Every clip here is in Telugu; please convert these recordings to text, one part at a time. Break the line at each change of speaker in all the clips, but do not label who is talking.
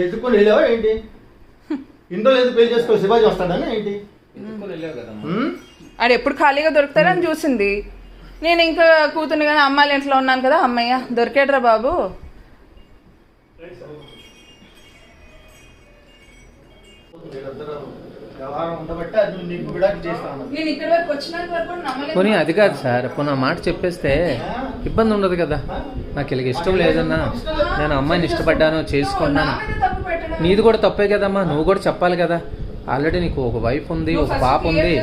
ఎత్తుకొని వెళ్ళావా ఏంటి? ఇంట్లో లేదు పెళ్లి చేసుకో శివాజీ వస్తాడని ఏంటి?
ఆడు ఎప్పుడు ఖాళీగా దొరుకుతాడని చూసింది. నేను ఇంకా కూతుర్ని కానీ అమ్మాయిల ఇంట్లో ఉన్నాను కదా, అమ్మయ్య దొరికాడరా బాబు.
పోనీ అది కాదు సార్, పోనీ నా మాట చెప్పేస్తే ఇబ్బంది ఉండదు కదా. నాకు ఇలాగ ఇష్టం లేదన్నా, నేను అమ్మాయిని ఇష్టపడ్డాను చేసుకున్నాను. నీది కూడా తప్పే కదమ్మా, నువ్వు కూడా చెప్పాలి కదా. ఆల్రెడీ నీకు ఒక వైఫ్ ఉంది, ఒక పాప ఉంది,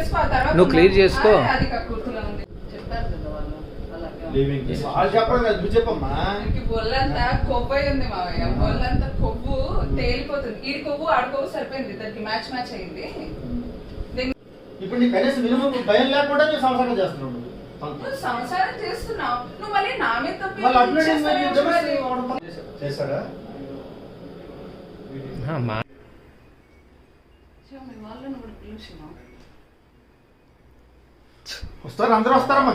నువ్వు క్లియర్ చేసుకో.
బొల్లంతా కొవ్వు ఉంది మావయ్య, బొల్లంతా కొవ్వు తేలిపోతుంది. ఈడి కొవ్వు ఆడి కొవ్వు సరిపోయింది, దానికి మ్యాచ్ అయింది.
ఇప్పుడు నీ కనీసం మినిమం భయం లేకుండా నువ్వు సంసారం చేస్తున్నావు.
నువ్వు సంసారం చేస్తున్నావు, నువ్వు మళ్ళీ నా మీద తప్పి
చేశాడా? వస్తారు, అందరూ వస్తారమ్మా.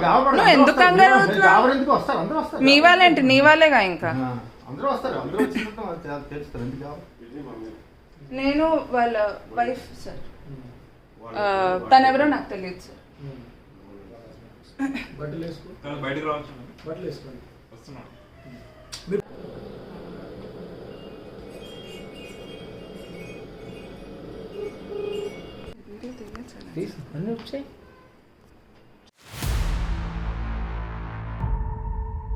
ఎందుకు
వస్తారు, అందరూ వస్తారు.
మీ వాళ్ళేంటి, నీ వాళ్ళేగా. ఇంకా
అందరూ వస్తారు, అందరూ వచ్చినట్టు తెలుస్తారు. ఎందుకు?
నేను వాళ్ళ వైఫ్ సార్, తనెవరో నాకు తెలియదు సార్.
బయటకు రావచ్చు, బట్టలు వేసుకోండి, వస్తున్నాను.
అన్నీ వచ్చాయి.